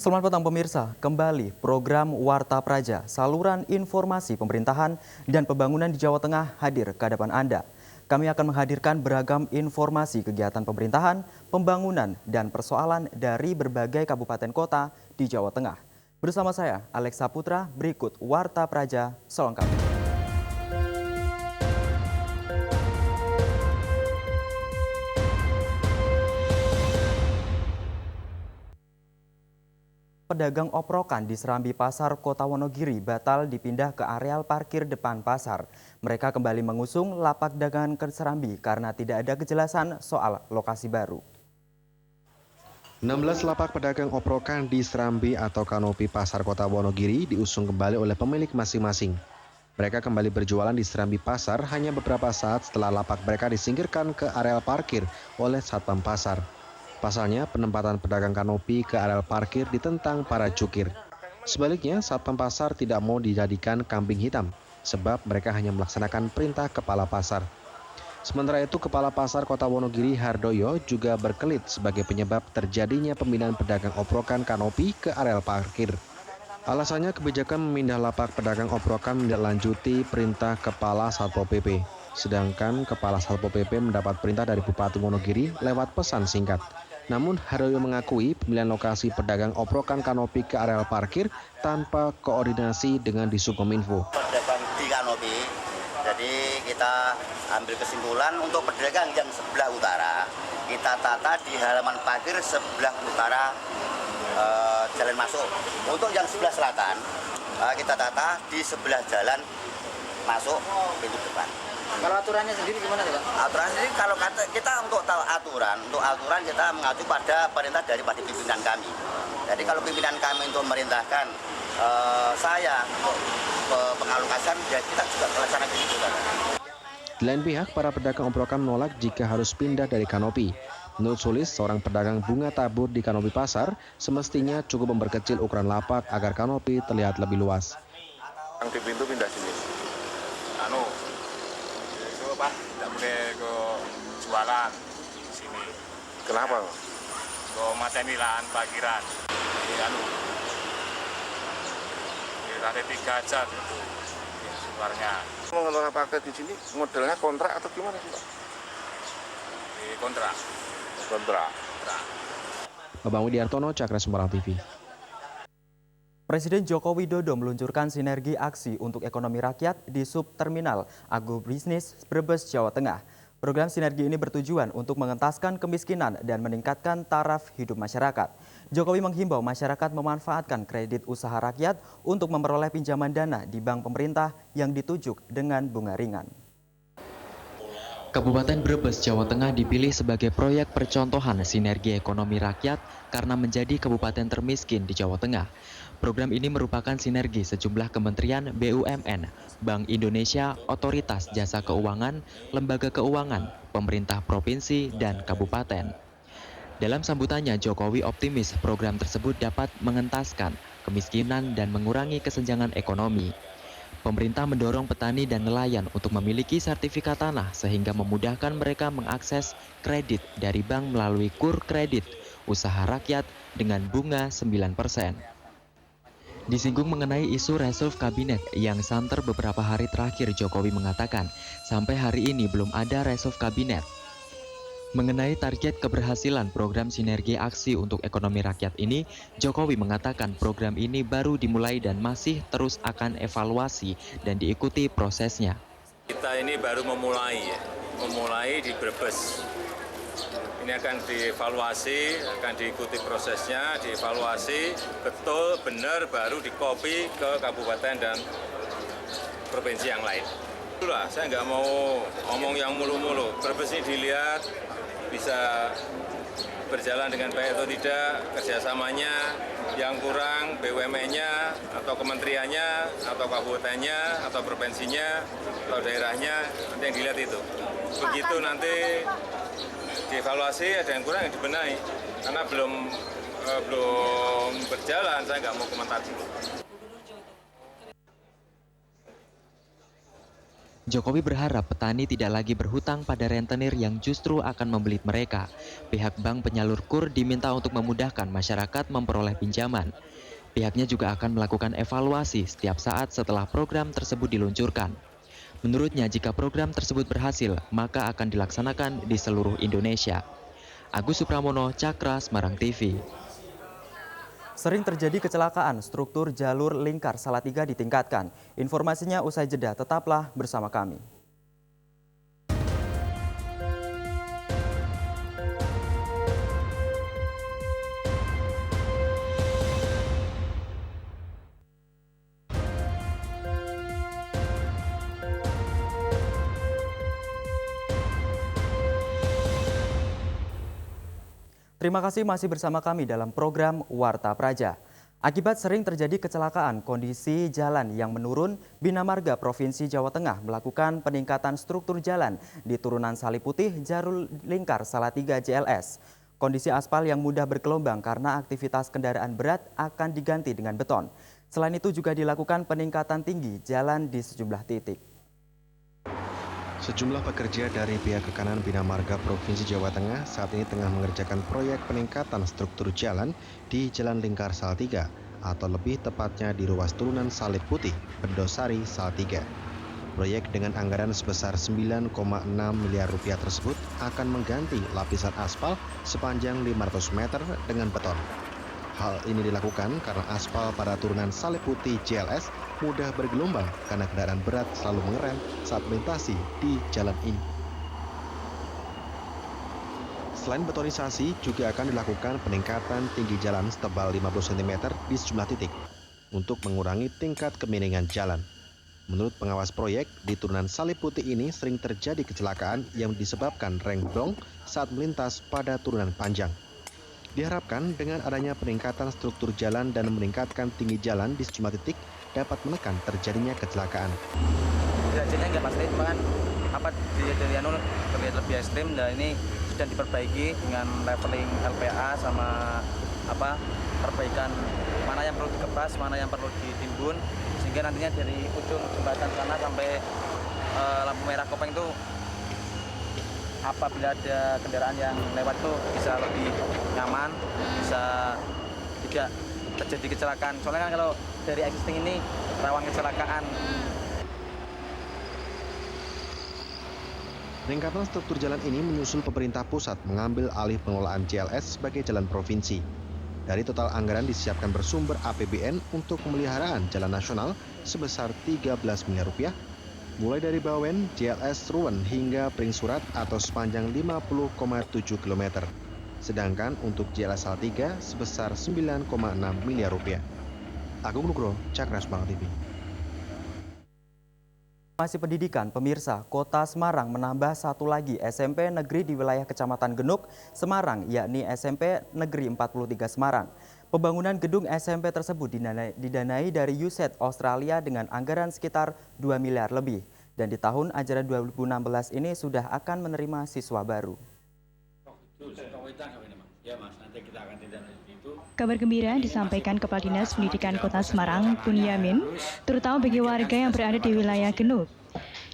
Selamat petang pemirsa, kembali program Warta Praja, saluran informasi pemerintahan dan pembangunan di Jawa Tengah hadir ke hadapan Anda. Kami akan menghadirkan beragam informasi kegiatan pemerintahan, pembangunan, dan persoalan dari berbagai kabupaten kota di Jawa Tengah. Bersama saya, Alexa Putra, berikut Warta Praja selengkapnya. Pedagang oprokan di Serambi Pasar Kota Wonogiri batal dipindah ke areal parkir depan pasar. Mereka kembali mengusung lapak dagangan ke Serambi karena tidak ada kejelasan soal lokasi baru. 16 lapak pedagang oprokan di Serambi atau Kanopi Pasar Kota Wonogiri diusung kembali oleh pemilik masing-masing. Mereka kembali berjualan di Serambi Pasar hanya beberapa saat setelah lapak mereka disingkirkan ke areal parkir oleh Satpam Pasar. Pasalnya, penempatan pedagang kanopi ke areal parkir ditentang para jukir. Sebaliknya, Satpam Pasar tidak mau dijadikan kambing hitam, sebab mereka hanya melaksanakan perintah Kepala Pasar. Sementara itu, Kepala Pasar Kota Wonogiri Hardoyo juga berkelit sebagai penyebab terjadinya pemindahan pedagang oprokan kanopi ke areal parkir. Alasannya, kebijakan memindah lapak pedagang oprokan menindaklanjuti perintah Kepala Satpol PP. Sedangkan Kepala Satpol PP mendapat perintah dari Bupati Wonogiri lewat pesan singkat. Namun Hardoyo mengakui pemilihan lokasi pedagang oprokan kanopi ke areal parkir tanpa koordinasi dengan Disubkominfo. Pedagang di kanopi, jadi kita ambil kesimpulan untuk pedagang yang sebelah utara, kita tata di halaman parkir sebelah utara jalan masuk. Untuk yang sebelah selatan, kita tata di sebelah jalan masuk pintu depan. Kalau aturannya sendiri gimana Pak? Aturan sendiri kalau kita untuk tahu aturan kita mengacu pada perintah dari pimpinan kami. Jadi kalau pimpinan kami untuk memerintahkan saya untuk pengalokasian, ya kita juga melaksanakan itu. Di lain pihak, para pedagang oprokan menolak jika harus pindah dari kanopi. Menurut Sulis, seorang pedagang bunga tabur di Kanopi Pasar, semestinya cukup memperkecil ukuran lapak agar kanopi terlihat lebih luas. Yang di pintu pindah sini. Itu Pak, tidak boleh ke jualan di sini. Kenapa? Ke mateni lahan parkiran. Di lantai 3 aja itu luarnya. Mengelola parkir di sini modelnya kontrak atau gimana sih Pak? Di kontrak. Kontrak. Babang Widiartono, Cakra Semarang TV. Presiden Joko Widodo meluncurkan sinergi aksi untuk ekonomi rakyat di subterminal agrobisnis Brebes, Jawa Tengah. Program sinergi ini bertujuan untuk mengentaskan kemiskinan dan meningkatkan taraf hidup masyarakat. Jokowi menghimbau masyarakat memanfaatkan kredit usaha rakyat untuk memperoleh pinjaman dana di bank pemerintah yang ditujuk dengan bunga ringan. Kabupaten Brebes, Jawa Tengah dipilih sebagai proyek percontohan sinergi ekonomi rakyat karena menjadi kabupaten termiskin di Jawa Tengah. Program ini merupakan sinergi sejumlah kementerian BUMN, Bank Indonesia, Otoritas Jasa Keuangan, Lembaga Keuangan, pemerintah provinsi, dan kabupaten. Dalam sambutannya, Jokowi optimis program tersebut dapat mengentaskan kemiskinan dan mengurangi kesenjangan ekonomi. Pemerintah mendorong petani dan nelayan untuk memiliki sertifikat tanah sehingga memudahkan mereka mengakses kredit dari bank melalui kur kredit usaha rakyat dengan bunga 9%. Disinggung mengenai isu resolve kabinet yang santer beberapa hari terakhir, Jokowi mengatakan sampai hari ini belum ada resolve kabinet. Mengenai target keberhasilan program sinergi aksi untuk ekonomi rakyat ini, Jokowi mengatakan program ini baru dimulai dan masih terus akan evaluasi dan diikuti prosesnya. Kita ini baru memulai di Brebes. Ini akan dievaluasi, akan diikuti prosesnya, dievaluasi betul benar baru dikopi ke kabupaten dan provinsi yang lain. Itulah, saya nggak mau ngomong yang mulu-mulu. Brebes ini dilihat bisa berjalan dengan baik atau tidak, kerjasamanya, yang kurang BUMN-nya atau kementeriannya atau kabupatennya atau provinsinya atau daerahnya, nanti yang dilihat itu. Begitu nanti dievaluasi, ada yang kurang yang dibenahi, karena belum berjalan, saya nggak mau komentar dulu. Jokowi berharap petani tidak lagi berhutang pada rentenir yang justru akan membelit mereka. Pihak bank penyalur KUR diminta untuk memudahkan masyarakat memperoleh pinjaman. Pihaknya juga akan melakukan evaluasi setiap saat setelah program tersebut diluncurkan. Menurutnya, jika program tersebut berhasil, maka akan dilaksanakan di seluruh Indonesia. Agus Supramono, Cakra, Semarang TV. Sering terjadi kecelakaan, struktur jalur lingkar Salatiga ditingkatkan. Informasinya usai jeda, tetaplah bersama kami. Terima kasih masih bersama kami dalam program Warta Praja. Akibat sering terjadi kecelakaan, kondisi jalan yang menurun, Bina Marga Provinsi Jawa Tengah melakukan peningkatan struktur jalan di turunan Salib Putih Jalur Lingkar Salatiga JLS. Kondisi aspal yang mudah bergelombang karena aktivitas kendaraan berat akan diganti dengan beton. Selain itu juga dilakukan peningkatan tinggi jalan di sejumlah titik. Sejumlah pekerja dari pihak kekanan Bina Marga Provinsi Jawa Tengah saat ini tengah mengerjakan proyek peningkatan struktur jalan di Jalan Lingkar Salatiga, atau lebih tepatnya di ruas turunan Salib Putih, Pendosari, Salatiga. Proyek dengan anggaran sebesar 9,6 miliar rupiah tersebut akan mengganti lapisan aspal sepanjang 500 meter dengan beton. Hal ini dilakukan karena aspal pada turunan Salib Putih JLS mudah bergelombang karena kendaraan berat selalu mengerem saat melintasi di jalan ini. Selain betonisasi, juga akan dilakukan peningkatan tinggi jalan setebal 50 cm di sejumlah titik untuk mengurangi tingkat kemiringan jalan. Menurut pengawas proyek, di turunan Salib Putih ini sering terjadi kecelakaan yang disebabkan remblong saat melintas pada turunan panjang. Diharapkan dengan adanya peningkatan struktur jalan dan meningkatkan tinggi jalan di sejumlah titik dapat menekan terjadinya kecelakaan. Derajatnya nggak pasti, bahkan dari terlihat lebih ekstrim, dan ini sudah diperbaiki dengan leveling LPA sama perbaikan mana yang perlu dikepas, mana yang perlu ditimbun, sehingga nantinya dari ujung jembatan sana sampai lampu merah Kopeng itu apabila ada kendaraan yang lewat itu bisa lebih nyaman, bisa tidak terjadi kecelakaan. Soalnya kan kalau dari existing ini rawan kecelakaan. Peningkatan struktur jalan ini menyusul pemerintah pusat mengambil alih pengelolaan JLS sebagai jalan provinsi. Dari total anggaran disiapkan bersumber APBN untuk pemeliharaan jalan nasional sebesar 13 miliar rupiah, mulai dari Bawen, JLS Ruwen hingga Pringsurat atau sepanjang 50,7 km. Sedangkan untuk JLS Salatiga sebesar 9,6 miliar rupiah. Agung Nugroho, Cakra, Semarang TV. Masih pendidikan, pemirsa, Kota Semarang menambah satu lagi SMP negeri di wilayah Kecamatan Genuk, Semarang, yakni SMP Negeri 43 Semarang. Pembangunan gedung SMP tersebut didanai dari USAID Australia dengan anggaran sekitar 2 miliar lebih. Dan di tahun ajaran 2016 ini sudah akan menerima siswa baru. Kabar gembira disampaikan Kepala Dinas Pendidikan Kota Semarang, Bunyamin, terutama bagi warga yang berada di wilayah Genuk.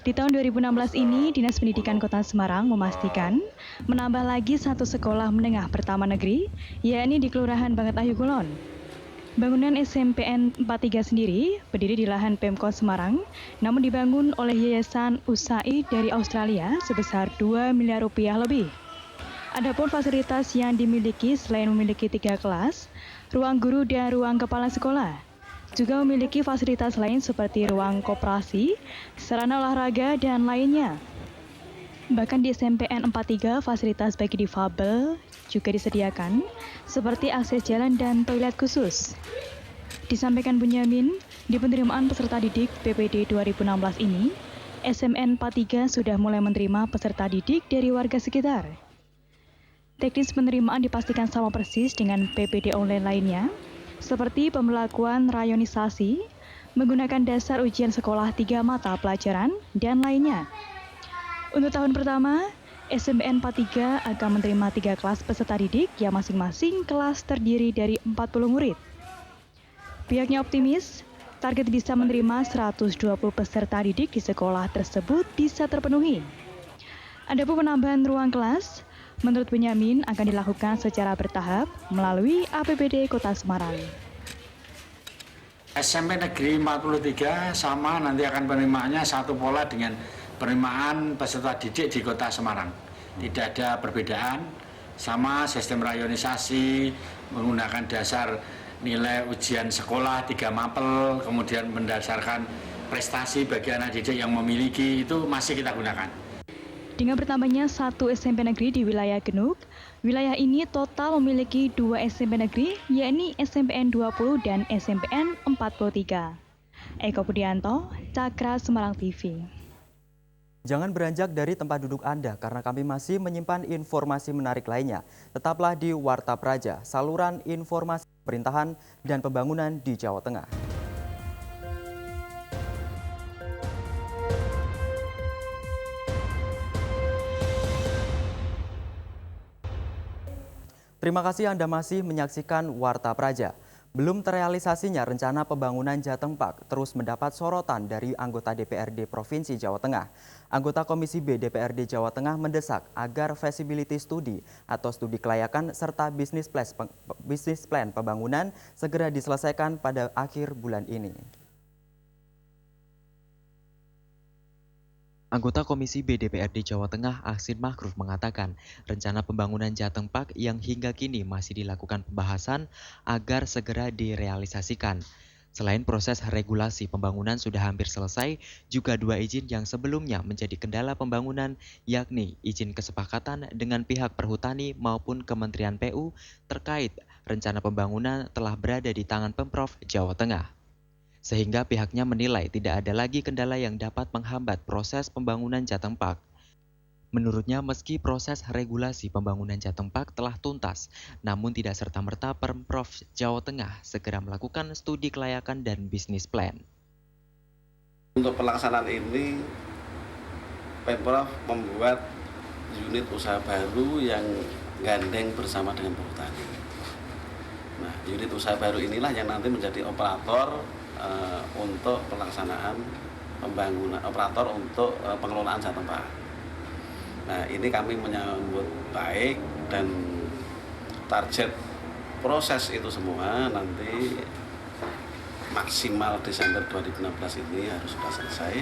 Di tahun 2016 ini, Dinas Pendidikan Kota Semarang memastikan menambah lagi satu sekolah menengah pertama negeri, yakni di Kelurahan Banget Ayu Kulon. Bangunan SMPN 43 sendiri berdiri di lahan Pemkot Semarang, namun dibangun oleh Yayasan USAID dari Australia sebesar 2 miliar rupiah lebih. Adapun fasilitas yang dimiliki selain memiliki 3 kelas, ruang guru dan ruang kepala sekolah, juga memiliki fasilitas lain seperti ruang koperasi, sarana olahraga, dan lainnya. Bahkan di SMPN 43 fasilitas bagi difabel juga disediakan, seperti akses jalan dan toilet khusus. Disampaikan Bunyamin, di penerimaan peserta didik PPD 2016 ini, SMN 43 sudah mulai menerima peserta didik dari warga sekitar. Teknis penerimaan dipastikan sama persis dengan PPD online lainnya, seperti pembelakuan rayonisasi, menggunakan dasar ujian sekolah 3 mata pelajaran, dan lainnya. Untuk tahun pertama, SMPN 43 akan menerima 3 kelas peserta didik yang masing-masing kelas terdiri dari 40 murid. Pihaknya optimis, target bisa menerima 120 peserta didik di sekolah tersebut bisa terpenuhi. Adapun penambahan ruang kelas, menurut Benyamin akan dilakukan secara bertahap melalui APBD Kota Semarang. SMP Negeri 43 sama nanti akan penerimaannya satu pola dengan penerimaan peserta didik di Kota Semarang. Tidak ada perbedaan, sama sistem rayonisasi, menggunakan dasar nilai ujian sekolah 3 mapel, kemudian mendasarkan prestasi bagi anak didik yang memiliki, itu masih kita gunakan. Dengan bertambahnya 1 SMP negeri di wilayah Genuk, wilayah ini total memiliki 2 SMP negeri, yakni SMPN 20 dan SMPN 43. Eko Budianto, Cakra Semarang TV. Jangan beranjak dari tempat duduk Anda karena kami masih menyimpan informasi menarik lainnya. Tetaplah di Warta Praja, saluran informasi pemerintahan dan pembangunan di Jawa Tengah. Terima kasih Anda masih menyaksikan Warta Praja. Belum terrealisasinya rencana pembangunan Jateng Park terus mendapat sorotan dari anggota DPRD Provinsi Jawa Tengah. Anggota Komisi B DPRD Jawa Tengah mendesak agar feasibility study atau studi kelayakan serta bisnis plan pembangunan segera diselesaikan pada akhir bulan ini. Anggota Komisi B DPRD Jawa Tengah Ahsin Makruf mengatakan rencana pembangunan Jateng Park yang hingga kini masih dilakukan pembahasan agar segera direalisasikan. Selain proses regulasi pembangunan sudah hampir selesai, juga 2 izin yang sebelumnya menjadi kendala pembangunan, yakni izin kesepakatan dengan pihak perhutani maupun Kementerian PU terkait rencana pembangunan telah berada di tangan Pemprov Jawa Tengah. Sehingga pihaknya menilai tidak ada lagi kendala yang dapat menghambat proses pembangunan Jateng Park. Menurutnya meski proses regulasi pembangunan Jateng Park telah tuntas, namun tidak serta-merta Pemprov Jawa Tengah segera melakukan studi kelayakan dan bisnis plan. Untuk pelaksanaan ini, Pemprov membuat unit usaha baru yang gandeng bersama dengan perhutani. Nah, unit usaha baru inilah yang nanti menjadi operator untuk pelaksanaan pembangunan, operator untuk pengelolaan Jateng Park. Nah, ini kami menyambut baik dan target proses itu semua nanti maksimal Desember 2016 ini harus sudah selesai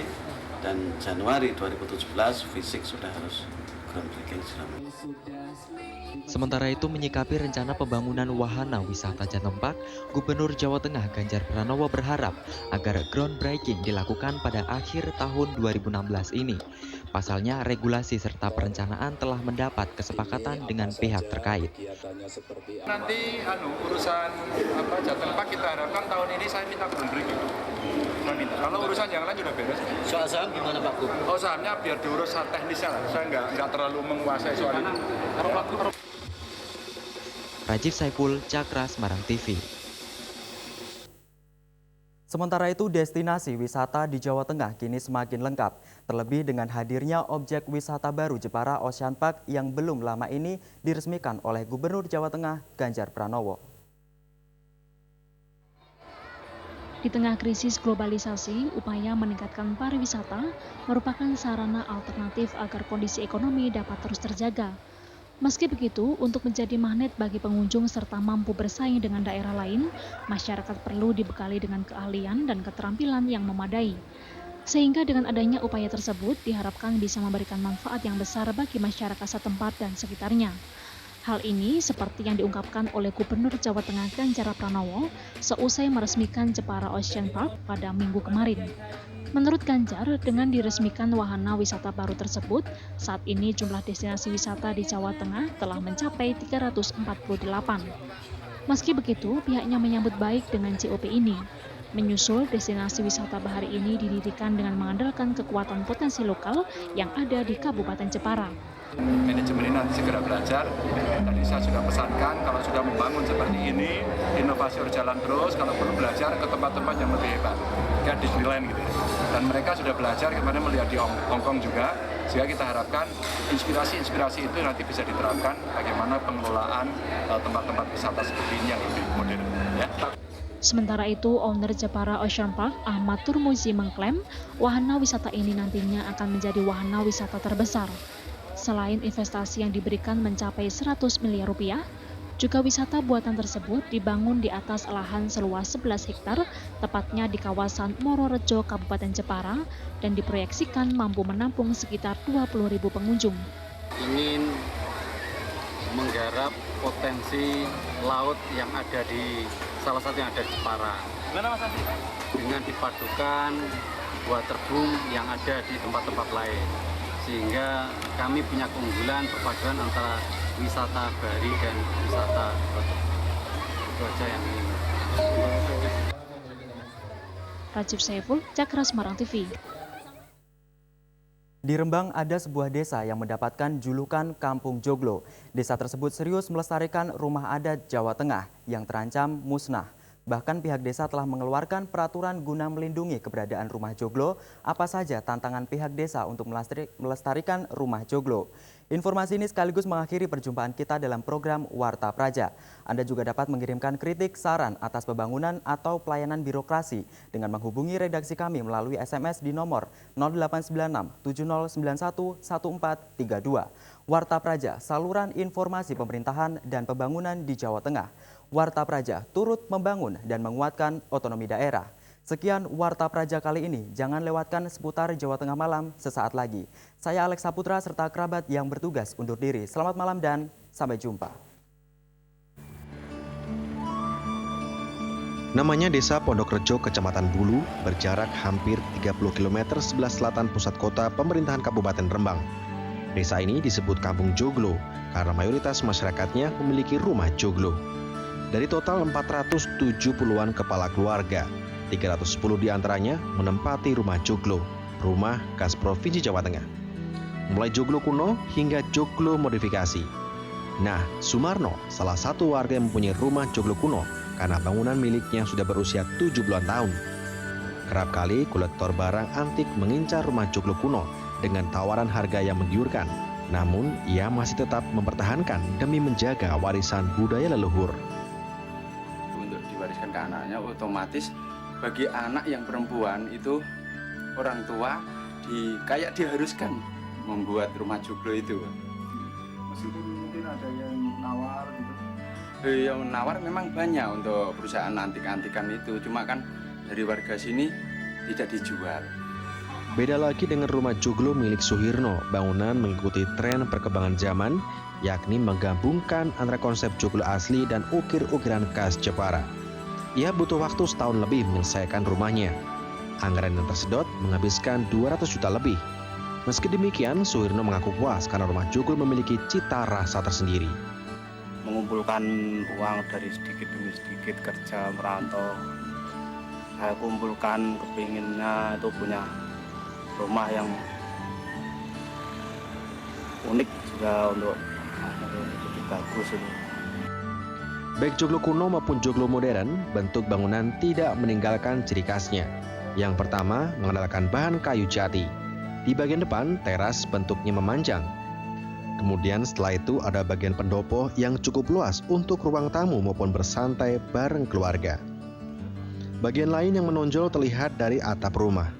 dan Januari 2017 fisik sudah harus groundbreaking. Sementara itu menyikapi rencana pembangunan wahana wisata Jateng Park, Gubernur Jawa Tengah Ganjar Pranowo berharap agar groundbreaking dilakukan pada akhir tahun 2016 ini. Pasalnya regulasi serta perencanaan telah mendapat kesepakatan dengan pihak terkait. Nanti urusan Jateng Park kita harapkan tahun ini saya minta groundbreaking. Kalau urusan yang lain sudah beres. Soal saham gimana Pak Gub? Oh, sahamnya biar diurus teknisnya lah. Saya nggak terlalu menguasai soal ini. Rajif Saiful, Cakra Semarang TV. Sementara itu destinasi wisata di Jawa Tengah kini semakin lengkap, terlebih dengan hadirnya objek wisata baru Jepara Ocean Park yang belum lama ini diresmikan oleh Gubernur Jawa Tengah Ganjar Pranowo. Di tengah krisis globalisasi, upaya meningkatkan pariwisata merupakan sarana alternatif agar kondisi ekonomi dapat terus terjaga. Meski begitu, untuk menjadi magnet bagi pengunjung serta mampu bersaing dengan daerah lain, masyarakat perlu dibekali dengan keahlian dan keterampilan yang memadai. Sehingga dengan adanya upaya tersebut diharapkan bisa memberikan manfaat yang besar bagi masyarakat setempat dan sekitarnya. Hal ini seperti yang diungkapkan oleh Gubernur Jawa Tengah Ganjar Pranowo seusai meresmikan Jepara Ocean Park pada Minggu kemarin. Menurut Ganjar, dengan diresmikan wahana wisata baru tersebut, saat ini jumlah destinasi wisata di Jawa Tengah telah mencapai 348. Meski begitu, pihaknya menyambut baik dengan COP ini. Menyusul destinasi wisata bahari ini didirikan dengan mengandalkan kekuatan potensi lokal yang ada di Kabupaten Jepara. Manajemen ini nanti segera belajar. Tadi saya sudah pesankan kalau sudah membangun seperti ini, inovasi harus jalan terus. Kalau perlu belajar ke tempat-tempat yang lebih hebat, kayak Disneyland gitu. Dan mereka sudah belajar kemarin melihat di Hong Kong juga, sehingga kita harapkan inspirasi itu nanti bisa diterapkan bagaimana pengelolaan tempat-tempat wisata seperti ini yang lebih modern. Ya. Sementara itu, owner Jepara Ocean Park, Ahmad Turmuzi mengklaim wahana wisata ini nantinya akan menjadi wahana wisata terbesar. Selain investasi yang diberikan mencapai 100 miliar rupiah, juga wisata buatan tersebut dibangun di atas lahan seluas 11 hektar, tepatnya di kawasan Mororejo, Kabupaten Jepara, dan diproyeksikan mampu menampung sekitar 20.000 pengunjung. Ingin menggarap potensi laut yang ada di salah satu yang ada di Jepara. Dengan dipadukan waterboom yang ada di tempat-tempat lain. Sehingga kami punya keunggulan perpaduan antara wisata bahari dan wisata waterboom. Itu aja yang ingin. Rajib Saiful, Cakra Semarang TV. Di Rembang ada sebuah desa yang mendapatkan julukan Kampung Joglo. Desa tersebut serius melestarikan rumah adat Jawa Tengah yang terancam musnah. Bahkan pihak desa telah mengeluarkan peraturan guna melindungi keberadaan rumah joglo. Apa saja tantangan pihak desa untuk melestarikan rumah joglo? Informasi ini sekaligus mengakhiri perjumpaan kita dalam program Warta Praja. Anda juga dapat mengirimkan kritik, saran atas pembangunan atau pelayanan birokrasi dengan menghubungi redaksi kami melalui SMS di nomor 0896 7091 1432. Warta Praja, saluran informasi pemerintahan dan pembangunan di Jawa Tengah. Warta Praja turut membangun dan menguatkan otonomi daerah. Sekian Warta Praja kali ini. Jangan lewatkan seputar Jawa Tengah malam sesaat lagi. Saya Alex Saputra serta kerabat yang bertugas undur diri. Selamat malam dan sampai jumpa. Namanya Desa Pondok Rejo, Kecamatan Bulu, berjarak hampir 30 km sebelah selatan pusat kota pemerintahan Kabupaten Rembang. Desa ini disebut Kampung Joglo karena mayoritas masyarakatnya memiliki rumah joglo. Dari total 470-an kepala keluarga, 310 diantaranya menempati rumah joglo, rumah khas Provinsi Jawa Tengah. Mulai joglo kuno hingga joglo modifikasi. Nah, Sumarno salah satu warga yang mempunyai rumah joglo kuno karena bangunan miliknya sudah berusia 70-an tahun. Kerap kali kolektor barang antik mengincar rumah joglo kuno dengan tawaran harga yang menggiurkan. Namun, ia masih tetap mempertahankan demi menjaga warisan budaya leluhur. Diwariskan ke anaknya, otomatis bagi anak yang perempuan itu orang tua kayak diharuskan membuat rumah joglo itu. Meskipun mungkin ada yang nawar gitu. Yang nawar memang banyak untuk perusahaan antik-antikan itu, cuma kan dari warga sini tidak dijual. Beda lagi dengan rumah joglo milik Suhirno, bangunan mengikuti tren perkembangan zaman, yakni menggabungkan antara konsep joglo asli dan ukir-ukiran khas Jepara. Ia butuh waktu setahun lebih menyelesaikan rumahnya. Anggaran yang tersedot menghabiskan 200 juta lebih. Meski demikian, Suhirno mengaku puas karena rumah joglo memiliki cita rasa tersendiri. Mengumpulkan uang dari sedikit demi sedikit kerja merantau. Saya kumpulkan kepinginnya itu punya rumah yang unik juga untuk lebih bagus ini. Baik joglo kuno maupun joglo modern, bentuk bangunan tidak meninggalkan ciri khasnya. Yang pertama, mengandalkan bahan kayu jati. Di bagian depan, teras bentuknya memanjang. Kemudian setelah itu ada bagian pendopo yang cukup luas untuk ruang tamu maupun bersantai bareng keluarga. Bagian lain yang menonjol terlihat dari atap rumah.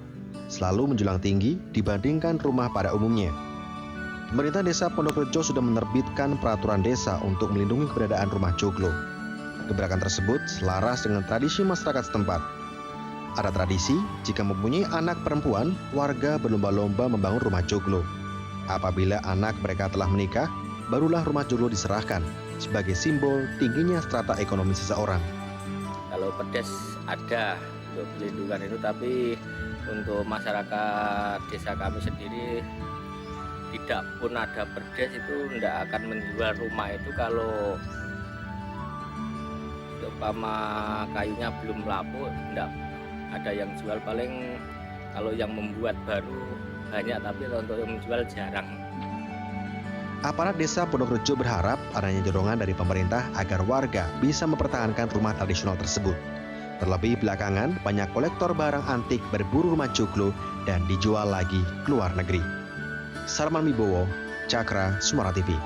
Selalu menjulang tinggi dibandingkan rumah pada umumnya. Pemerintah Desa Pondok Rejo sudah menerbitkan peraturan desa untuk melindungi keberadaan rumah joglo. Kebijakan tersebut selaras dengan tradisi masyarakat setempat. Ada tradisi, jika mempunyai anak perempuan, warga berlomba-lomba membangun rumah joglo. Apabila anak mereka telah menikah, barulah rumah joglo diserahkan sebagai simbol tingginya strata ekonomi seseorang. Kalau pedes ada untuk pelindungan itu, tapi untuk masyarakat desa kami sendiri tidak pun ada perdes itu tidak akan menjual rumah itu kalau umpama kayunya belum lapu, tidak ada yang jual. Paling kalau yang membuat baru banyak, tapi untuk yang menjual jarang. Aparat Desa Pondok Rejo berharap adanya dorongan dari pemerintah agar warga bisa mempertahankan rumah tradisional tersebut. Terlebih belakangan banyak kolektor barang antik berburu rumah joglo dan dijual lagi ke luar negeri. Sarman Wibowo, Cakra, Semarang TV.